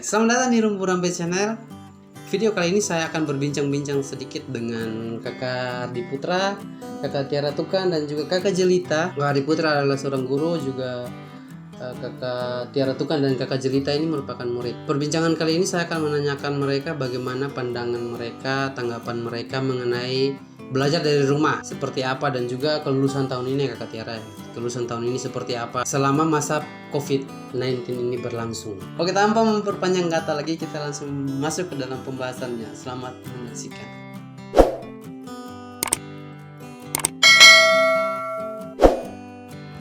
Selamat datang di Rumpu Rampe Channel. Video kali ini saya akan berbincang-bincang sedikit dengan kakak Ardi Putra, kakak Tiara Tukan, dan juga kakak Jelita. Ardi Putra adalah seorang guru, juga kakak Tiara Tukan dan kakak Jelita ini merupakan murid. Perbincangan kali ini saya akan menanyakan mereka bagaimana pandangan mereka, tanggapan mereka mengenai belajar dari rumah seperti apa, dan juga kelulusan tahun ini kakak Tiara. Kelulusan tahun ini seperti apa selama masa COVID-19 ini berlangsung. Oke, tanpa memperpanjang kata lagi, kita langsung masuk ke dalam pembahasannya. Selamat menyaksikan.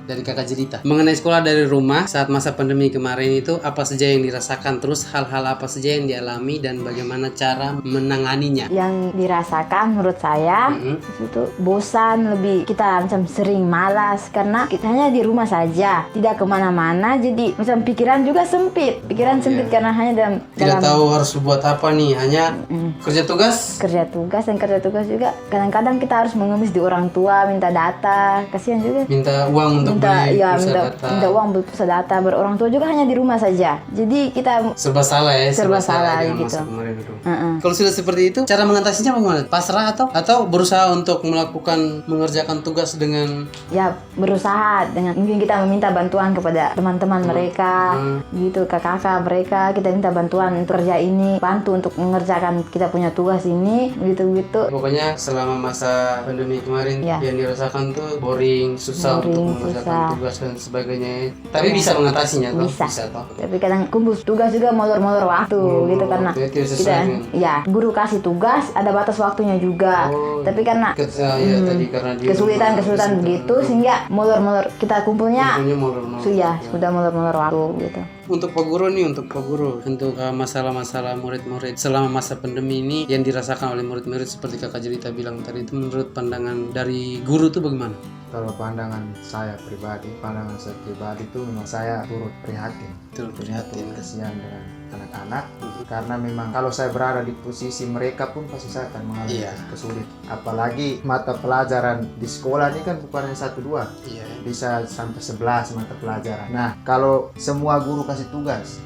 Dari kakak Jelita, mengenai sekolah dari rumah saat masa pandemi kemarin itu apa saja yang dirasakan, terus hal-hal apa saja yang dialami dan bagaimana cara menanganinya. Yang dirasakan menurut saya itu bosan, lebih kita macam sering malas karena kita hanya di rumah saja, tidak kemana-mana, jadi macam pikiran juga sempit, sempit karena hanya tidak tahu harus buat apa nih, hanya kerja tugas dan kerja tugas juga. Kadang-kadang kita harus mengemis di orang tua, minta data, kasihan juga, minta uang untuk minta uang beli pulsa data. Berorang tua juga hanya di rumah saja, jadi kita serba salah gitu. Kalau sudah seperti itu, cara mengatasinya bagaimana? Pasrah atau berusaha untuk mengerjakan tugas dengan berusaha dengan mungkin kita meminta bantuan kepada teman-teman mereka, gitu, kakak-kakak mereka, kita minta bantuan untuk kerja ini, bantu untuk mengerjakan kita punya tugas ini, gitu. Pokoknya selama masa pandemi kemarin yang dirasakan tuh boring, susah untuk mengerjakan tugas dan sebagainya. Tapi bisa mengatasinya toh? Bisa toh. Tapi kadang kumpul tugas juga molor-molor waktu gitu, karena kita guru kasih tugas ada batas waktunya juga. Tapi karena kesulitan begitu sehingga molor-molor kita kumpulnya sudah molor-molor waktu gitu. Untuk Pak Guru, untuk masalah-masalah murid-murid selama masa pandemi ini yang dirasakan oleh murid-murid seperti kakak Jelita bilang tadi, itu menurut pandangan dari guru itu bagaimana? Kalau pandangan saya pribadi itu memang saya turut prihatin. Kesian dengan anak-anak, karena memang kalau saya berada di posisi mereka pun pasti saya akan mengalami kesulitan. Apalagi mata pelajaran di sekolah ini kan bukan hanya 1-2, bisa sampai 11 mata pelajaran. Nah, kalau semua guru kasih tugas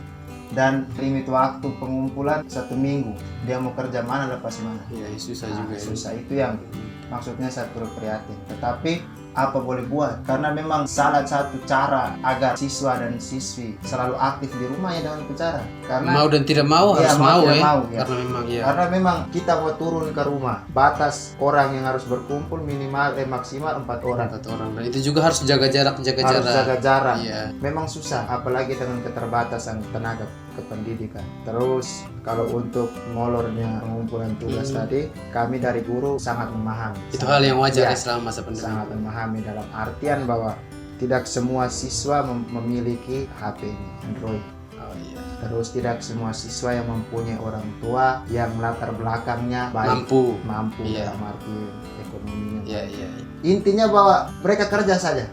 dan limit waktu pengumpulan 1 minggu, dia mau kerja mana lepas mana? Susah juga. Susah, itu yang maksudnya saya turut prihatin. Tetapi apa boleh buat, karena memang salah satu cara agar siswa dan siswi selalu aktif di rumah dengan cara, karena mau dan tidak mau harus mau. Karena memang kita mau turun ke rumah, batas orang yang harus berkumpul maksimal 4 orang. Dan itu juga harus jaga jarak. Memang susah, apalagi dengan keterbatasan tenaga kependidikan. Terus kalau untuk molornya pengumpulan tugas tadi, kami dari guru sangat memahami. Itu hal yang wajar selama masa pandemi. Sangat memahami dalam artian bahwa tidak semua siswa memiliki HP ini, Android. Terus tidak semua siswa yang mempunyai orang tua yang latar belakangnya baik, mampu dalam arti ekonominya. Intinya bahwa mereka kerja saja.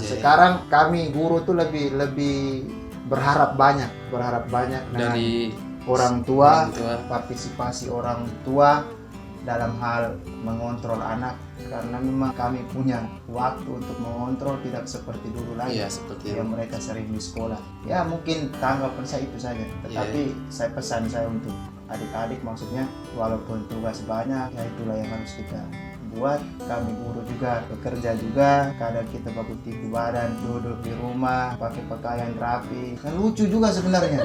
Sekarang kami guru tuh lebih berharap banyak dari orang tua, partisipasi orang tua dalam hal mengontrol anak, karena memang kami punya waktu untuk mengontrol, tidak seperti dulu lagi yang mereka sering di sekolah. Mungkin tanggapan saya itu saja, tetapi saya pesan saya untuk adik-adik, maksudnya walaupun tugas banyak, itulah yang harus kita buat. Kami guru juga bekerja juga, kadang kita baku tipu badan, duduk di rumah pakai pakaian rapi, kan lucu juga sebenarnya.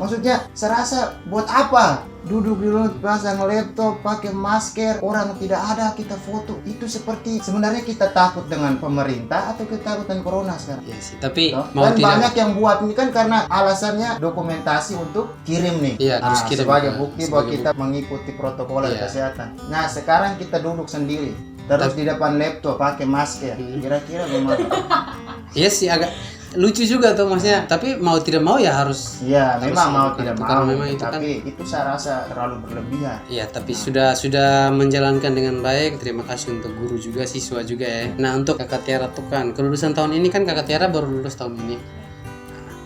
Maksudnya serasa buat apa duduk di rumah pasang laptop, pakai masker, orang tidak ada, kita foto. Itu seperti sebenarnya kita takut dengan pemerintah atau kita takut dengan corona sekarang. Tapi banyak yang buat ini kan karena alasannya dokumentasi untuk kirim nih, sebagai bukti bahwa kita mengikuti protokol kesehatan. Nah, sekarang kita duduk sendiri terus di depan laptop pakai masker, kira-kira gimana? Agak lucu juga tuh, maksudnya. Tapi mau tidak mau harus. Memang mau tidak mau. Tapi itu saya rasa terlalu berlebihan. Tapi sudah menjalankan dengan baik. Terima kasih untuk guru juga, siswa juga ya. Nah, untuk kakak Tiara Tukan, kelulusan tahun ini kan kakak Tiara baru lulus tahun ini.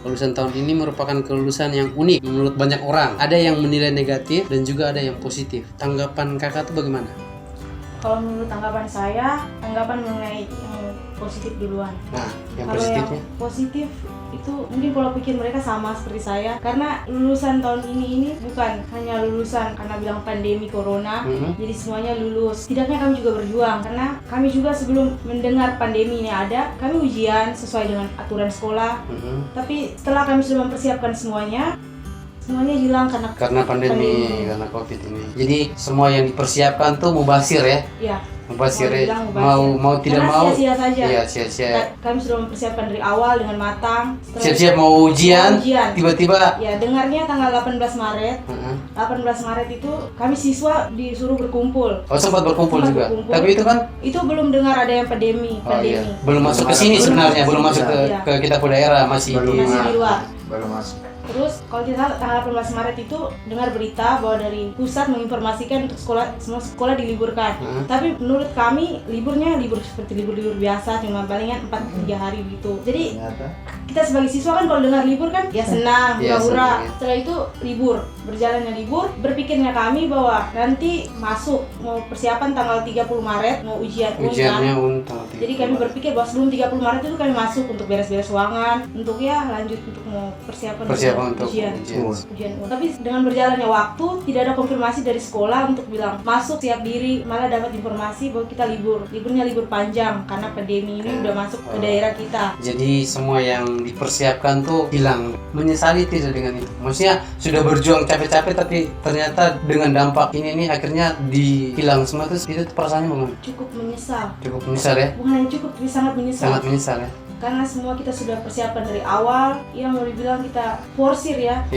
Kelulusan tahun ini merupakan kelulusan yang unik menurut banyak orang. Ada yang menilai negatif dan juga ada yang positif. Tanggapan kakak tuh bagaimana? Kalau menurut tanggapan saya, mengenai positif duluan. Nah, yang Kalau positifnya? yang positif itu mungkin pola pikir mereka sama seperti saya, karena lulusan tahun ini bukan hanya lulusan karena bilang pandemi corona, jadi semuanya lulus. Tidaknya kami juga berjuang, karena kami juga sebelum mendengar pandemi ini ada, kami ujian sesuai dengan aturan sekolah. Tapi setelah kami sudah mempersiapkan semuanya hilang karena pandemi, karena COVID ini. Jadi semua yang dipersiapkan tuh mubazir ya? Iya. Mubazir ya? Dibilang mubazir. Mau tidak Karena mau? sia-sia saja. Iya, sia-sia. Kami sudah mempersiapkan dari awal dengan matang. Siap-siap mau ujian, tiba-tiba. Ya, dengarnya tanggal 18 Maret. 18 Maret itu kami siswa disuruh berkumpul. Oh, sempat berkumpul juga. Tapi itu kan itu belum dengar ada yang pandemi. Iya. Belum masuk ke sini sebenarnya, belum masuk ke kita ke daerah, masih di luar. Belum masuk. Terus kalau kita tanggal 18 Maret itu dengar berita bahwa dari pusat menginformasikan untuk semua sekolah diliburkan. Tapi menurut kami liburnya libur seperti libur biasa, cuma palingan 4-3 hari gitu. Jadi kita sebagai siswa kan kalau dengar libur kan ya senang, hura-hura. Setelah itu libur, berjalannya libur, berpikirnya kami bahwa nanti masuk mau persiapan tanggal 30 Maret mau ujiannya Jadi kami berpikir bahwa sebelum 30 Maret itu kami masuk untuk beres-beres ruangan, untuk ya lanjut untuk mau persiapan untuk ujian. Tapi dengan berjalannya waktu tidak ada konfirmasi dari sekolah untuk bilang masuk siap diri, malah dapat informasi bahwa kita liburnya libur panjang karena pandemi ini udah masuk ke daerah kita. Jadi semua yang dipersiapkan tuh hilang. Menyesali tidak dengan itu? Maksudnya sudah berjuang capek-capek tapi ternyata dengan dampak ini akhirnya dihilang semua, itu perasaannya bagaimana? Cukup menyesal ya? Bukan hanya cukup, tapi sangat menyesal ya? Karena semua kita sudah persiapan dari awal, ya mau dibilang kita forsir ya.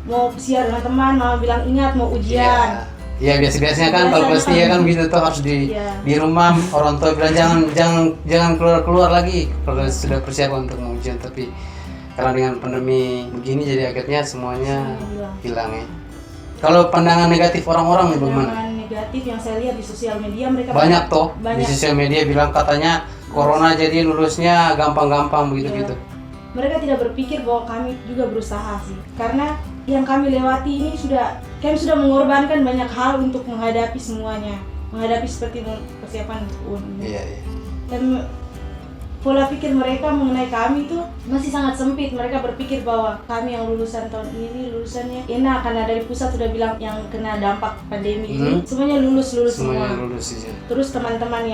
Mau siar dengan teman, mau bilang ingat mau ujian. Iya, biasanya kan kalau pasti ya kan gitu tuh harus di rumah, orang tua bilang jangan keluar lagi kalau sudah persiapan untuk mau ujian. Tapi karena dengan pandemi begini jadi akhirnya semuanya hilang ya. Kalau pandangan negatif orang-orang nih bagaimana? Pandangan negatif yang saya lihat di sosial media mereka banyak. Di sosial media bilang katanya corona jadi lulusnya gampang-gampang begitu. Mereka tidak berpikir bahwa kami juga berusaha sih. Karena yang kami lewati ini kami sudah mengorbankan banyak hal untuk menghadapi semuanya. Menghadapi seperti persiapan UN. Iya. Dan pola pikir mereka mengenai kami itu masih sangat sempit. Mereka berpikir bahwa kami yang lulusan tahun ini lulusannya enak karena dari pusat sudah bilang yang kena dampak pandemi ini semuanya lulus semua. Terus teman-teman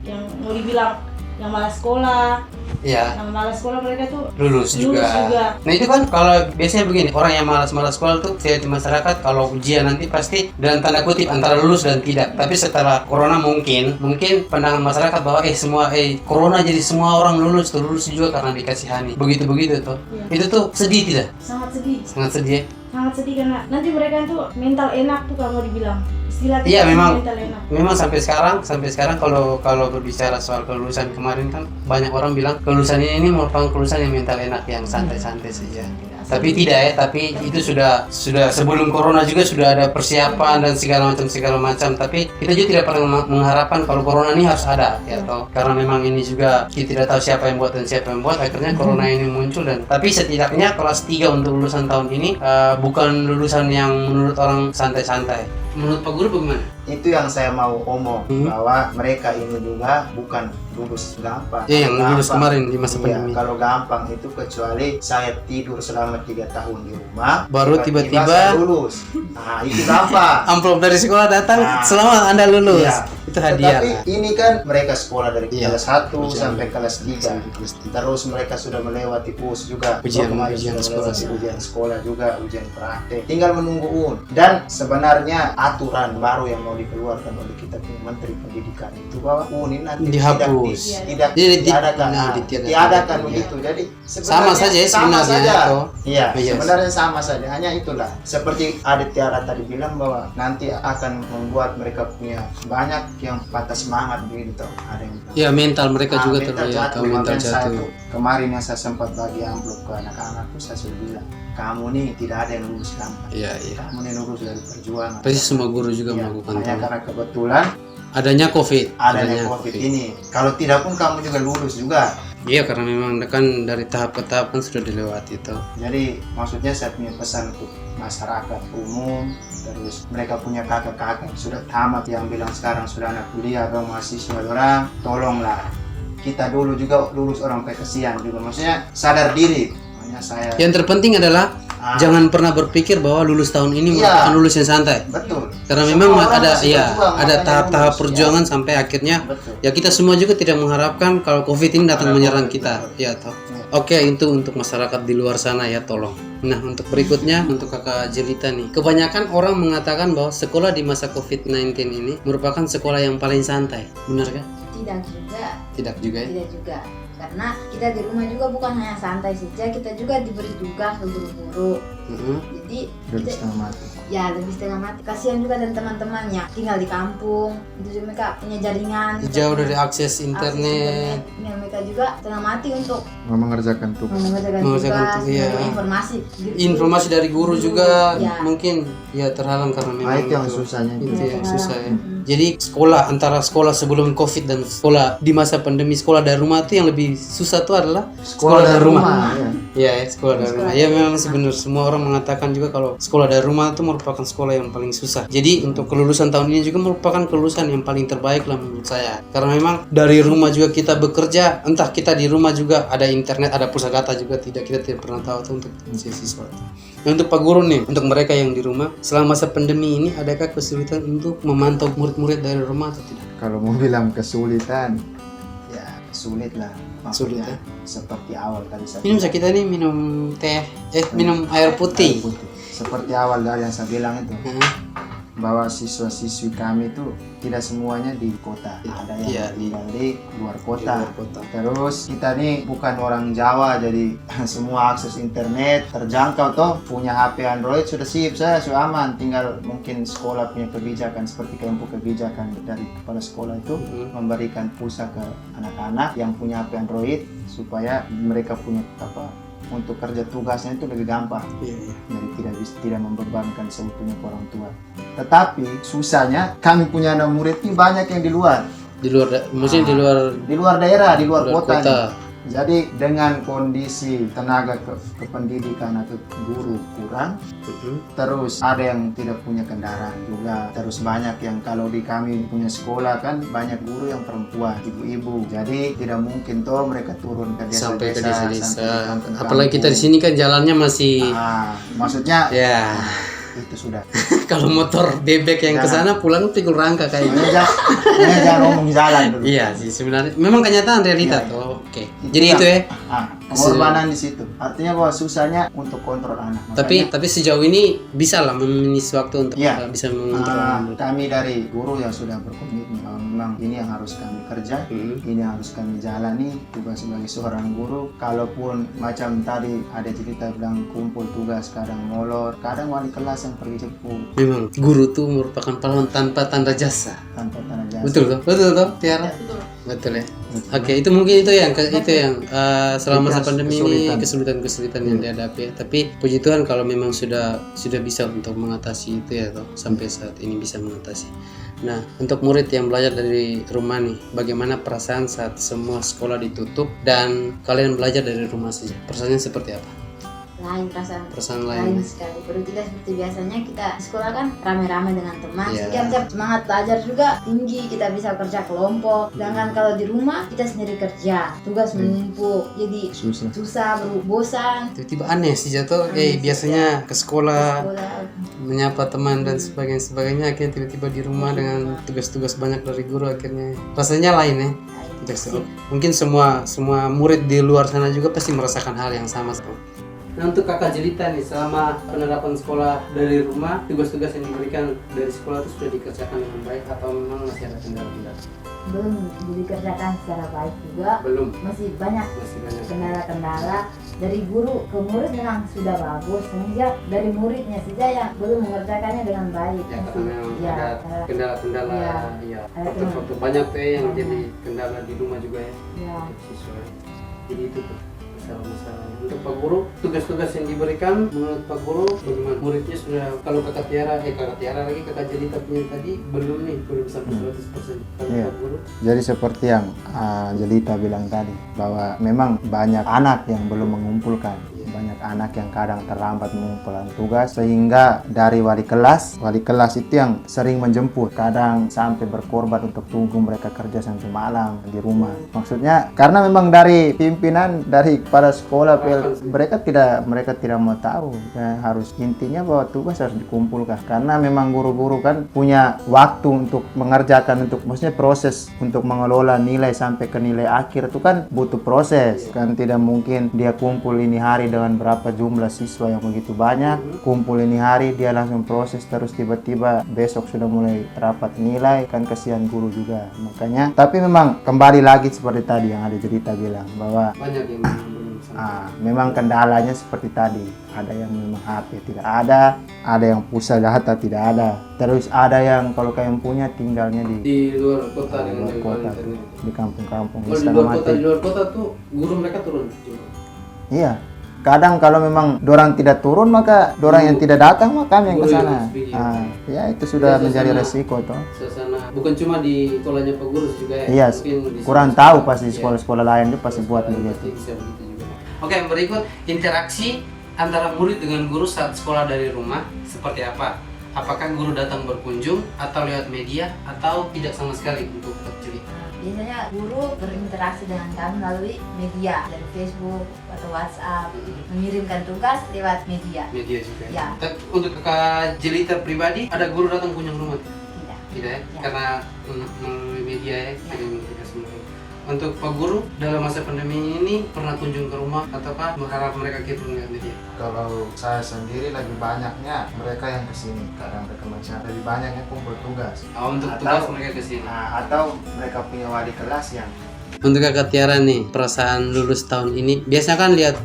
yang mau dibilang yang malas sekolah, yang malas sekolah mereka tuh lulus juga. Nah itu kan kalau biasanya begini, orang yang malas sekolah tuh saya di masyarakat kalau ujian nanti pasti dalam tanda kutip antara lulus dan tidak. Tapi setelah corona mungkin pandangan masyarakat bahwa corona jadi semua orang lulus juga karena dikasihani. Begitu tuh. Itu tuh sedih tidak? Sangat sedih. Sangat sedih ya? Sangat sedih karena nanti mereka tuh mental enak tuh kalau mau dibilang. Iya memang sampai sekarang kalau berbicara soal kelulusan kemarin kan banyak orang bilang kelulusan ini merupakan kelulusan yang mental enak, yang santai-santai saja. Tapi tidak ya, tapi itu sudah sebelum corona juga sudah ada persiapan dan segala macam. Tapi kita juga tidak pernah mengharapkan kalau corona ini harus ada ya toh. Karena memang ini juga kita tidak tahu siapa yang buat dan siapa yang buat, akhirnya corona ini muncul. Dan tapi setidaknya kelas 3 untuk lulusan tahun ini bukan lulusan yang menurut orang santai-santai. Menurut Pak Guru bagaimana? Itu yang saya mau omong, bahwa mereka ini juga bukan lulus gampang. Iya, yang lulus kemarin di masa pandemi. Kalau gampang itu kecuali saya tidur selama 3 tahun di rumah, baru tiba-tiba lulus. Nah, itu gampang. Amplop dari sekolah datang, selamat Anda lulus. Itu hadiah. Tapi ini kan mereka sekolah dari kelas 1 sampai kelas 3. Terus mereka sudah melewati US juga. Ujian sekolah juga, ujian praktek. Tinggal menunggu UN. Dan sebenarnya aturan baru yang mau dikeluarkan oleh kita Menteri Pendidikan itu bahwa UN ini nanti dihapus. Tidak diadakan begitu. Jadi sama saja sebenarnya. Iya, sebenarnya sama saja. Hanya itulah. Seperti Adik Tiara tadi bilang bahwa nanti akan membuat mereka punya banyak yang patah semangat begitu. Ada yang ya mental mereka juga mental jatuh. Kemarin yang saya sempat bagi amplop ke anak-anakku, saya sudah bilang, kamu nih tidak ada yang lulus gampang. Iya. Kamu nih lulus dari perjuangan. Pasti semua guru juga melakukan itu. Karena kebetulan adanya COVID ini. Kalau tidak pun kamu juga lulus juga. Iya, karena memang kan dari tahap ke tahap kan sudah dilewati itu. Jadi maksudnya saya punya pesan untuk masyarakat umum, terus mereka punya kakak-kakak sudah tamat yang bilang sekarang sudah anak kuliah atau mahasiswa orang, tolonglah kita dulu juga lulus orang tua kesian juga, maksudnya sadar diri. Makanya saya Yang terpenting adalah jangan pernah berpikir bahwa lulus tahun ini merupakan lulus yang santai. betul. Karena Semua memang orang ada masih berjuang, ada makanya tahap-tahap lulus, perjuangan sampai akhirnya Betul. ya kita semua juga tidak mengharapkan kalau Covid ini datang menyerang kita. Ya toh. Oke, itu untuk masyarakat di luar sana ya, tolong. Nah, untuk berikutnya untuk Kakak Jelita nih. Kebanyakan orang mengatakan bahwa sekolah di masa Covid-19 ini merupakan sekolah yang paling santai. Benar kan? Tidak juga. Tidak juga ya? Tidak juga. Karena kita di rumah juga bukan hanya santai saja, kita juga diberi tugas ke guru-guru. Jadi Lebih kita, setengah mati. ya lebih setengah mati. Kasihan juga dan teman-temannya tinggal di kampung, itu juga mereka punya jaringan. Jauh dari akses internet. Ya, mereka juga setengah mati untuk Mengerjakan tugas. mengerjakan Mengerjakan tugas, tugas, iya. menerima informasi. Informasi dari guru juga Ya. mungkin ya terhalang karena memang Nah, itu yang susahnya itu itu. yang susah ya. Jadi sekolah antara sekolah sebelum Covid dan sekolah di masa pandemi, sekolah dari rumah itu yang lebih susah tuh adalah sekolah dari rumah. ya. Iya, ya, sekolah dari rumah. Ya memang sebenarnya semua orang mengatakan juga kalau sekolah dari rumah itu merupakan sekolah yang paling susah. Jadi untuk kelulusan tahun ini juga merupakan kelulusan yang paling terbaik lah menurut saya. Karena memang dari rumah juga kita bekerja, entah kita di rumah juga ada internet, ada pusakata juga kita tidak pernah tahu tuh untuk siswa. Nah, untuk Pak Guru nih, untuk mereka yang di rumah selama masa pandemi ini adakah kesulitan untuk memantau murid-murid dari rumah atau tidak? Kalau mau bilang kesulitan, ya sulit lah. Sulit, Maksudnya seperti awal tadi saya Minum kita nih minum teh, minum air putih. putih. Seperti awal dari yang saya bilang itu, bahwa siswa-siswi kami itu tidak semuanya di kota, ada yang Iya, tinggal di luar kota. Di luar kota. Terus kita nih bukan orang Jawa, jadi semua akses internet terjangkau toh, punya HP Android sudah sip, saya sudah aman. Tinggal mungkin sekolah punya kebijakan seperti Kempu kebijakan dari kepala sekolah itu memberikan pulsa ke anak-anak yang punya HP Android supaya mereka punya untuk kerja tugasnya itu lebih gampang. Iya. Jadi tidak membebankan sebetulnya ke orang tua. Tetapi susahnya kami punya anak murid ini banyak yang di luar. Maksudnya Di luar daerah, di luar luar kota. kota. Nih. Jadi dengan kondisi tenaga kependidikan atau guru kurang, terus ada yang tidak punya kendaraan juga, terus banyak yang kalau di kami punya sekolah kan banyak guru yang perempuan, ibu-ibu. Jadi tidak mungkin toh mereka turun ke desa-desa, Sampai ke sampai desa-desa. ke kampung-kampung. Apalagi kita di sini kan jalannya masih Maksudnya ya. itu sudah. Kalau motor bebek yang ke sana pulang pikul rangka kayaknya. Jangan ngomong jalan dulu. Iya sih sebenarnya. Memang kenyataan realita tuh. Oke. Jadi yang- itu ya. Pengorbanan di situ. Artinya bahwa susahnya untuk kontrol anak. Tapi sejauh ini bisa lah meminimasi waktu untuk Iya. bisa mengontrol anak. Kami dari guru yang sudah berkomitmen bahwa memang ini yang harus kami kerja, ini yang harus kami jalani tugas sebagai seorang guru. Kalaupun macam tadi ada cerita bilang kumpul tugas, kadang molor, kadang wali kelas yang pergi jemput Memang guru tuh merupakan pahlawan tanpa tanda jasa. tanpa tanda jasa. Betul toh, Tiara? Betul ya. Oke, itu mungkin itu yang selama masa pandemi ini kesulitan-kesulitan yang dihadapi. Tapi puji Tuhan kalau memang sudah bisa untuk mengatasi itu ya toh, sampai saat ini bisa mengatasi. Nah, untuk murid yang belajar dari rumah nih, bagaimana perasaan saat semua sekolah ditutup dan kalian belajar dari rumah saja? Perasaannya seperti apa? Lain Perasaan lain lain. sekali. Baru tidak seperti biasanya kita di sekolah kan rame-rame dengan teman. Iya. Sehingga semangat belajar juga tinggi, kita bisa kerja kelompok. Sedangkan kalau di rumah kita sendiri kerja, tugas menumpuk, jadi susah, bosan. Tiba-tiba aneh sih jatuh. Biasanya ke sekolah Sekolah menyapa teman dan sebagainya akhirnya tiba-tiba di rumah dengan tugas-tugas banyak dari guru akhirnya rasanya lain ya. Mungkin semua murid di luar sana juga pasti merasakan hal yang sama. Nah, untuk Kakak Jelita nih, selama penerapan sekolah dari rumah, tugas-tugas yang diberikan dari sekolah itu sudah dikerjakan dengan baik atau memang masih ada kendala-kendala? belum dikerjakan secara baik juga. Belum. Masih banyak kendala-kendala. Dari guru ke murid memang sudah bagus, hanya dari muridnya saja yang belum mengerjakannya dengan baik. Ya, karena memang Ya, ada kendala-kendala, ya. faktor-faktor banyak tuh ya yang jadi kendala di rumah juga ya. Ya. Siswa. Jadi itu tuh masalah-masalah. Untuk Pak Guru, tugas-tugas yang diberikan menurut Pak Guru bagaimana? Muridnya sudah, kalau Kakak Tiara lagi Kakak Jelita punya tadi belum sampai 100%. Kalau Iya. Pak Guru, Jadi seperti yang Jelita bilang tadi, bahwa memang banyak anak yang belum mengumpulkan, banyak anak yang kadang terlambat mengumpulkan tugas, sehingga dari wali kelas itu yang sering menjemput, kadang sampai berkorban untuk tunggu mereka kerja sampai malam di rumah. Maksudnya karena memang dari pimpinan, dari kepala sekolah mereka tidak mau tahu ya, harus intinya bahwa tugas harus dikumpulkan, karena memang guru-guru kan punya waktu untuk mengerjakan, untuk maksudnya proses untuk mengelola nilai sampai ke nilai akhir itu kan butuh proses kan. Tidak mungkin dia kumpul ini hari dengan berapa jumlah siswa yang begitu banyak, kumpul ini hari dia langsung proses terus tiba-tiba besok sudah mulai rapat nilai, kan kasihan guru juga. Makanya tapi memang kembali lagi seperti tadi yang ada cerita bilang bahwa banyak yang memang kendalanya seperti tadi, ada yang memang HP tidak ada yang pulsa data tidak ada, terus ada yang kalau kalian punya tinggalnya di luar kota dengan luar jangkauan kota, internet. di kampung-kampung Kalau di luar kota tuh guru mereka turun juga. Iya, kadang kalau memang dorang tidak turun maka dorang yang tidak datang maka kami yang ke sana. Ya itu sudah menjadi resiko toh. Suasana bukan cuma di sekolahnya Pak Guru juga ya. Iya, Mungkin di kurang tahu pasti sekolah-sekolah lain itu pasti buat begitu. Bisa begitu juga. Oke, berikut interaksi antara murid dengan guru saat sekolah dari rumah seperti apa? Apakah guru datang berkunjung atau lewat media atau tidak sama sekali untuk bercerita? Biasanya guru berinteraksi dengan kami melalui media, dari Facebook atau WhatsApp, mengirimkan tugas lewat media. Media juga. Ya. Tapi untuk Kakak Jelita pribadi, ada guru datang kunjung rumah? Tidak. Tidak ya? Ya. Karena melalui media ya, kirim tugas melalui. Untuk Pak Guru, dalam masa pandemi ini pernah kunjung ke rumah ataukah berharap mereka kirim lewat media? Kalau saya sendiri lebih banyaknya mereka yang kesini, kadang mereka macam lebih banyaknya kumpul tugas. Untuk tugas mereka ke sini. Atau mereka punya wali kelas yang Untuk Kakak Tiara nih, perasaan lulus tahun ini, biasanya kan lihat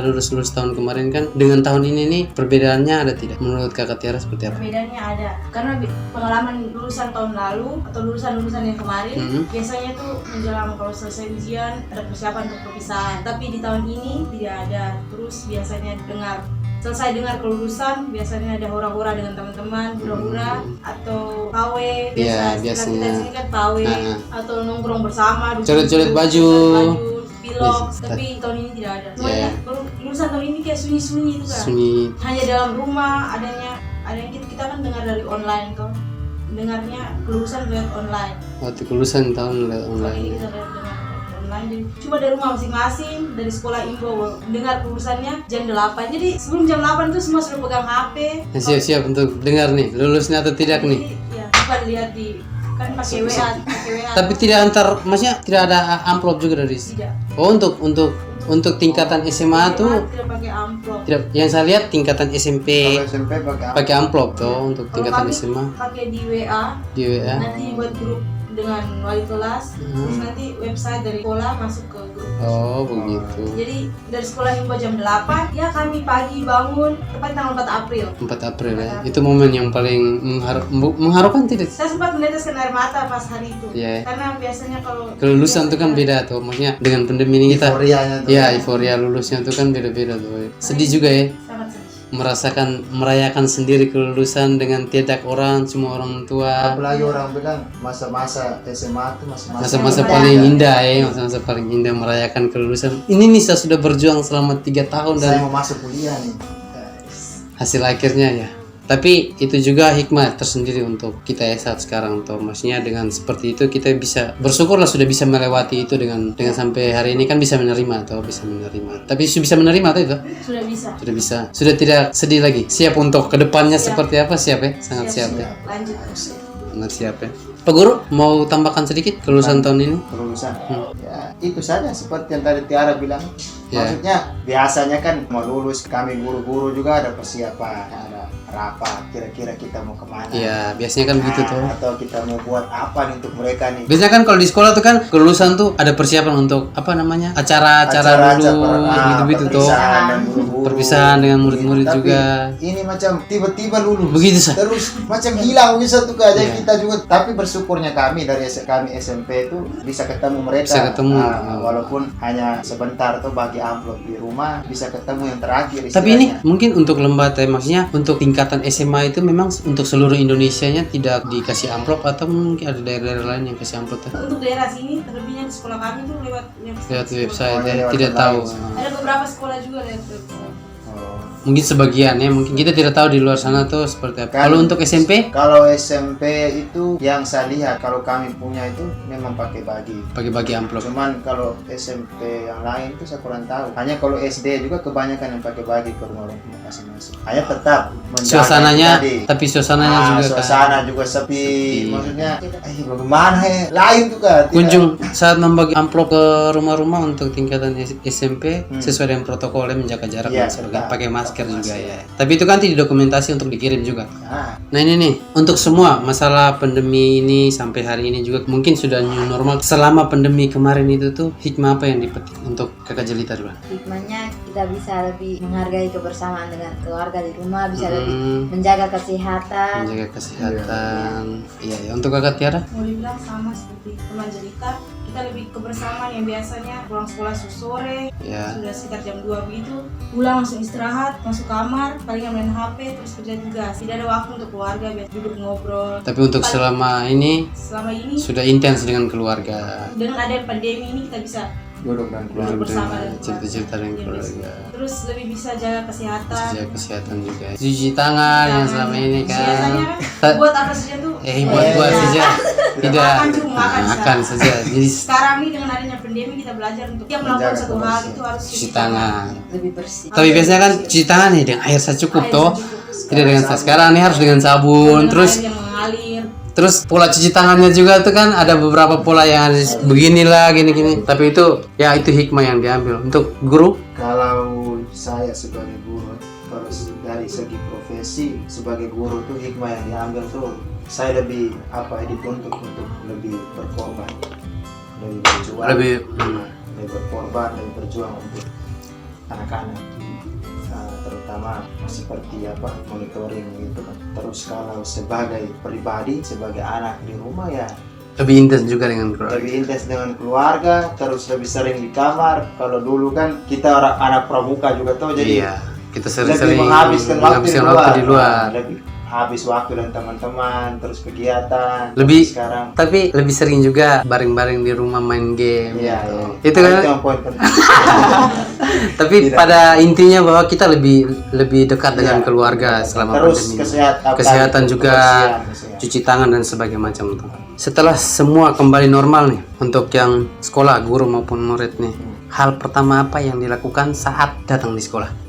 lulus tahun kemarin kan, dengan tahun ini nih perbedaannya ada tidak? Menurut Kakak Tiara seperti apa? Perbedaannya ada, karena pengalaman lulusan tahun lalu atau lulusan yang kemarin biasanya tuh menjelang kalau selesai ujian ada persiapan untuk perpisahan, tapi di tahun ini tidak ada. Terus biasanya selesai dengar kelulusan biasanya ada hura-hura dengan teman-teman, hura-hura atau pawe, Iya, biasa biasanya. kita sini kan pawe atau nongkrong bersama, Coret-coret baju. pilok, tapi tahun ini tidak ada. Semuanya lulusan tahun ini kayak sunyi-sunyi itu kan. Sunyi. Hanya dalam rumah adanya kita kan dengar dari online kan. Dengarnya kelulusan lewat online. Waktu kelulusan tahun lewat Tahun ini online. kita dengar online. Jadi cuma dari rumah masing-masing, dari sekolah info dengar kelulusannya jam 8. Jadi sebelum jam 8 tuh semua sudah pegang HP. Siap-siap untuk dengar nih, lulusnya atau tidak nih. Ya, bukan lihat di kan pakai WA. Tapi tidak maksudnya tidak ada amplop juga dari. Tidak. Oh, untuk tingkatan SMA tuh Tidak pakai amplop. tidak, yang saya lihat tingkatan SMP kalau SMP pakai amplop tuh untuk Kalau tingkatan kami SMA pakai di WA. di WA. Nanti buat grup dengan wali kelas, terus nanti website dari sekolah masuk ke grup. Oh, begitu. Jadi dari sekolah info jam 8, ya kami pagi bangun, tepat tanggal 4 April. 4 April ya. Itu momen yang paling mengharukan tidak? Saya sempat meneteskan air mata pas hari itu. Iya. Karena biasanya kalau Kelulusan tuh kan beda tuh, maksudnya dengan pandemi ini kita euforianya tuh. ya euforia lulusnya tuh kan beda-beda tuh. Sedih juga ya. sangat sedih. Merayakan sendiri kelulusan dengan tidak orang, semua orang tua. Apalagi orang bilang masa-masa SMA itu Masa-masa paling indah ya, masa-masa paling indah merayakan kelulusan. Ini nih saya sudah berjuang selama 3 tahun saya dan mau masuk kuliah nih. hasil akhirnya ya. Tapi itu juga hikmah tersendiri untuk kita ya saat sekarang tuh. Maksudnya dengan seperti itu kita bisa bersyukurlah sudah bisa melewati itu dengan sampai hari ini kan bisa menerima atau bisa menerima. Tapi sudah bisa menerima atau itu? Sudah bisa. Sudah bisa. Sudah tidak sedih lagi. Siap untuk kedepannya seperti apa? Siap ya? Sangat siap ya. Lanjut. Sangat siap ya. Pak Guru mau tambahkan sedikit kelulusan tahun ini? Kelulusan. Ya, itu saja seperti yang tadi Tiara bilang. Ya. Maksudnya biasanya kan mau lulus kami guru-guru juga ada persiapan, ada rapat, kira-kira kita mau kemana. Iya, biasanya kan begitu tuh. Atau kita mau buat apa nih untuk mereka nih. Biasanya kan kalau di sekolah tuh kan kelulusan tuh ada persiapan untuk apa namanya? Acara-acara dulu gitu-gitu tuh. Perpisahan dan guru-guru. Perpisahan dengan murid-murid Tapi juga. ini macam tiba-tiba lulus. Begitu sah. Terus macam hilang gitu satu aja Iya. kita juga. Tapi bersyukurnya kami dari kami SMP itu bisa ketemu mereka. Bisa ketemu. Walaupun hanya sebentar tuh bagi amplop di rumah bisa ketemu yang terakhir. Tapi ini istilahnya. mungkin untuk lembaga maksudnya untuk tingkatan SMA itu memang untuk seluruh Indonesianya tidak dikasih amplop atau mungkin ada daerah-daerah lain yang kasih amplop tuh. Untuk daerah sini terlebihnya di sekolah kami tuh lewat Lewat website Oh, ya, lewat tidak online. tahu. Ada beberapa sekolah juga lewat website. Mungkin sebagian ya, mungkin kita tidak tahu di luar sana tuh seperti apa. Kan- Kalau untuk SMP Kalau SMP itu yang saya lihat, kalau kami punya itu memang pakai bagi. bagi-bagi amplop. Cuman kalau SMP yang lain itu saya kurang tahu. Hanya kalau SD juga kebanyakan yang pakai bagi ke rumah-rumah masing-masing. Hanya tetap menjaga Suasananya, itu tadi. tapi suasananya juga kan. Suasana juga sepi. Sepi. Maksudnya, bagaimana ya? Lain tuh kan. Tidak- Kunjung saat membagi amplop ke rumah-rumah untuk tingkatan SMP sesuai dengan protokolnya menjaga jarak Iya, dan sebagainya, tetap. pakai masker juga ya. Tapi itu kan tidak dokumentasi untuk dikirim juga. Nah, Nah ini nih, untuk semua masalah pandemi ini sampai hari ini juga mungkin sudah new normal. Selama pandemi kemarin itu tuh hikmah apa yang dipetik untuk Kakak Jelita dulu? Hikmahnya kita bisa lebih menghargai kebersamaan dengan keluarga di rumah, bisa lebih Hmm, menjaga kesehatan. menjaga kesehatan. Iya ya. Untuk Kakak Tiara? Mau dibilang sama seperti teman Jelita, kita lebih kebersamaan yang biasanya pulang sekolah sore, Ya. sudah sekitar jam 2 begitu, pulang langsung istirahat, masuk kamar, palingan main HP, terus kerja tugas. Tidak ada waktu untuk keluarga, biar duduk ngobrol. Tapi untuk selama ini Selama ini, sudah intens dengan keluarga. dengan ada pandemi ini kita bisa duduk dan keluar. duduk bersama dengan Cerita-cerita dengan keluarga. keluarga. Terus lebih bisa jaga kesehatan. Jaga kesehatan juga. Cuci tangan yang selama ini kan. Biasanya kan buat apa saja tuh? Buat saja. Tidak Makan cuma makan makan saja. Jadi Sekarang nih dengan adanya pandemi kita belajar untuk tiap melakukan Menjaga satu hal kebersihan. itu harus cuci tangan. Lebih bersih. Tapi biasanya kan cuci tangan nih dengan air secukup Air toh. secukup. Tidak dengan sekarang nih harus dengan sabun. Dengan Terus air yang mengalir. Terus pola cuci tangannya juga tuh kan ada beberapa pola yang harus beginilah gini-gini. Tapi itu ya itu hikmah yang diambil. Untuk guru Kalau saya sebagai guru, kalau dari segi profesi sebagai guru tuh hikmah yang diambil tuh saya lebih dituntut untuk lebih berkorban, lebih berjuang, lebih lebih berkorban, lebih berjuang untuk anak-anak. Terutama seperti monitoring gitu kan. Terus kalau sebagai pribadi, sebagai anak di rumah ya lebih intens juga dengan keluarga. lebih intens dengan keluarga, terus lebih sering di kamar. Kalau dulu kan kita orang anak pramuka juga tuh, jadi Iya, kita lebih sering-sering menghabiskan waktu di luar. luar. Lebih habis waktu dengan teman-teman, terus kegiatan. Lebih- Tapi sekarang Tapi lebih sering juga bareng-bareng di rumah main game. iya, gitu. iya. Itu Nah, kan. itu yang poin penting. Tapi Tidak. pada intinya bahwa kita lebih dekat dengan Iya. keluarga selama Terus pandemi. kesehatan juga, kebersihan. cuci tangan dan sebagainya macam itu. Setelah semua kembali normal nih untuk yang sekolah, guru maupun murid nih, hal pertama apa yang dilakukan saat datang di sekolah?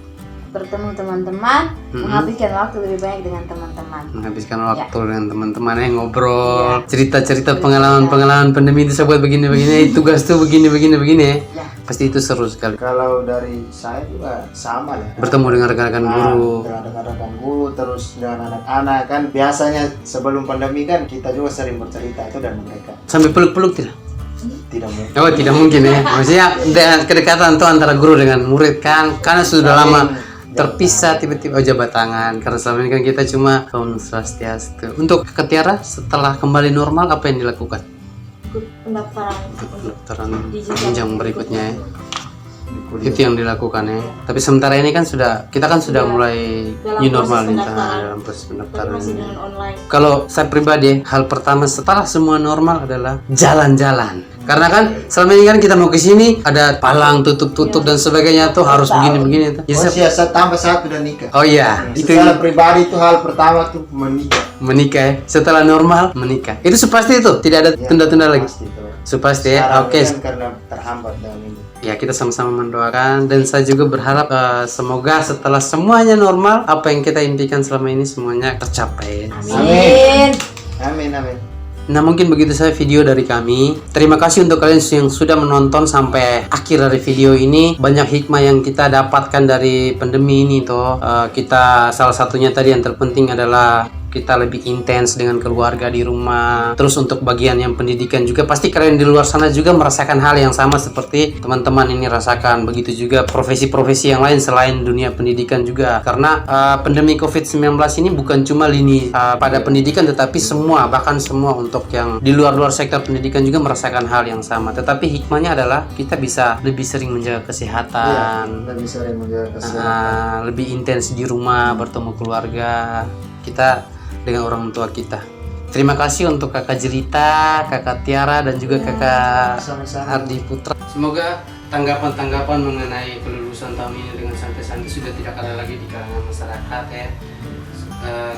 Bertemu teman-teman, menghabiskan waktu lebih banyak dengan teman-teman. Menghabiskan waktu dengan teman-teman ngobrol, cerita-cerita pengalaman pandemi itu saya buat begini-begini, tugas tuh begini-begini Ya. pasti itu seru sekali. Kalau dari saya juga sama ya. Bertemu dengan rekan-rekan guru. Dengan rekan-rekan guru, terus dengan anak-anak kan biasanya sebelum pandemi kan kita juga sering bercerita itu dan mereka Sampai peluk-peluk tidak? tidak mungkin. Oh tidak mungkin ya. Maksudnya dengan kedekatan tuh antara guru dengan murid kan, karena sudah lama terpisah tiba-tiba jabat tangan. Karena selama ini kan kita cuma Om Swastiastu. Untuk Kak Tiara setelah kembali normal apa yang dilakukan? Ikut pendaftaran Untuk pendaftaran di jenjang berikutnya ya. Itu yang dilakukan ya. Tapi sementara ini kan kita kan sudah mulai dalam new proses normal nih pendaftaran. dalam proses tapi pendaftaran. masih dengan online. Kalau saya pribadi, hal pertama setelah semua normal adalah jalan-jalan. Karena kan selama ini kan kita mau ke sini ada palang tutup-tutup dan sebagainya tuh harus begini-begini tuh. Ya, Saya tambah satu dan nikah. oh iya, itu Secara pribadi itu hal pertama tuh menikah. menikah ya. Setelah normal menikah. Itu sepasti itu, tidak ada tunda-tunda lagi. Pasti itu. Sepasti ya. Sekarang Oke. ini kan karena terhambat dengan ini. Ya, kita sama-sama mendoakan dan saya juga berharap semoga setelah semuanya normal, apa yang kita impikan selama ini semuanya tercapai. Amin. Amin, amin. Nah, mungkin begitu saja video dari kami. Terima kasih untuk kalian yang sudah menonton sampai akhir dari video ini. Banyak hikmah yang kita dapatkan dari pandemi ini toh. Kita salah satunya tadi yang terpenting adalah kita lebih intens dengan keluarga di rumah. Terus untuk bagian yang pendidikan juga pasti kalian di luar sana juga merasakan hal yang sama seperti teman-teman ini rasakan. Begitu juga profesi-profesi yang lain selain dunia pendidikan juga. Karena pandemi COVID-19 ini bukan cuma lini pada pendidikan, tetapi semua, bahkan semua untuk yang di luar-luar sektor pendidikan juga merasakan hal yang sama. Tetapi hikmahnya adalah kita bisa lebih sering menjaga kesehatan. Lebih sering menjaga kesehatan. Lebih intens di rumah bertemu keluarga kita dengan orang tua kita. Terima kasih untuk Kakak Jelita, Kakak Tiara dan juga Kakak Sama-sama. Ardi Putra. Semoga tanggapan-tanggapan mengenai kelulusan tahun ini dengan santai-santai sudah tidak ada lagi di kalangan masyarakat ya.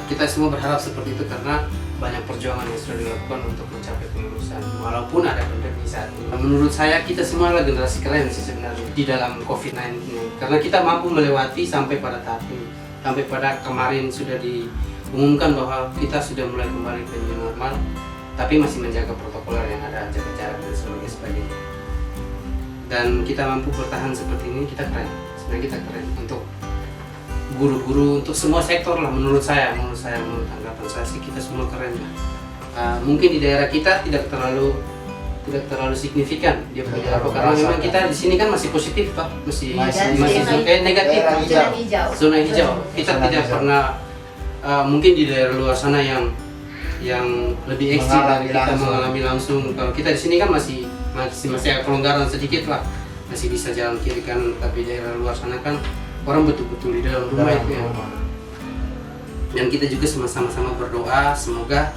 Kita semua berharap seperti itu karena banyak perjuangan yang sudah dilakukan untuk mencapai kelulusan walaupun ada pandemi saat ini. Menurut saya kita semua adalah generasi keren sih sebenarnya di dalam COVID-19 ini karena kita mampu melewati sampai pada tahap ini. Sampai pada kemarin sudah diumumkan bahwa kita sudah mulai kembali ke new normal tapi masih menjaga protokol yang ada, jaga jarak dan sebagainya. Dan kita mampu bertahan seperti ini, kita keren. Sebenarnya kita keren untuk guru-guru, untuk semua sektor lah menurut menurut tanggapan saya sih kita semua keren lah. Mungkin di daerah kita tidak terlalu signifikan dia punya apa karena memang kita di sini kan masih positif Pak, masih negatif, zona hijau. Kita tidak pernah mungkin di daerah luar sana yang lebih ekstrim dari kita mengalami langsung. Kalau kita di sini kan masih ada kelonggaran sedikit lah, masih bisa jalan kiri kanan, tapi daerah luar sana kan orang betul-betul di dalam rumah itu ya. Dan kita juga sama-sama berdoa semoga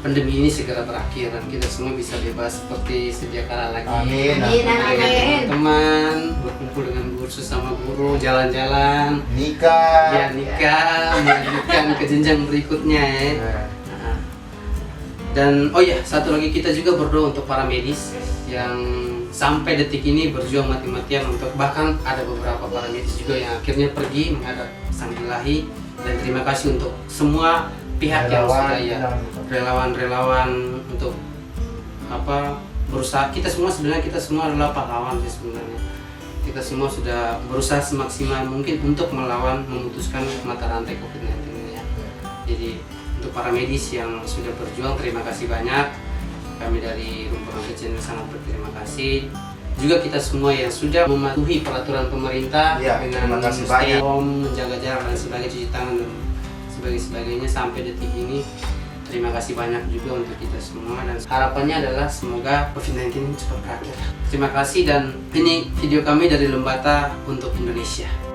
pandemi ini segera berakhir dan kita semua bisa bebas seperti sedia kala lagi. Amin. Dengan teman-teman, berkumpul dengan guru sesama guru, jalan-jalan, nikah, melanjutkan ke jenjang berikutnya ya. Dan oh ya, satu lagi kita juga berdoa untuk para medis yang sampai detik ini berjuang mati-matian untuk, bahkan ada beberapa para medis juga yang akhirnya pergi menghadap Sang Ilahi. Dan terima kasih untuk semua pihak yang sudah ya relawan untuk berusaha. Kita semua adalah pahlawan sih sebenarnya. Kita semua sudah berusaha semaksimal mungkin untuk memutuskan mata rantai COVID-19 ini ya. Jadi untuk para medis yang sudah berjuang, terima kasih banyak. Kami dari Rumpuran Kecil sangat berterima kasih. Juga kita semua yang sudah mematuhi peraturan pemerintah dengan stay home, menjaga jarak dan sebagainya, cuci tangan dan sebagainya sampai detik ini. Terima kasih banyak juga untuk kita semua dan harapannya adalah semoga COVID-19 cepat berakhir. Terima kasih dan ini video kami dari Lembata untuk Indonesia.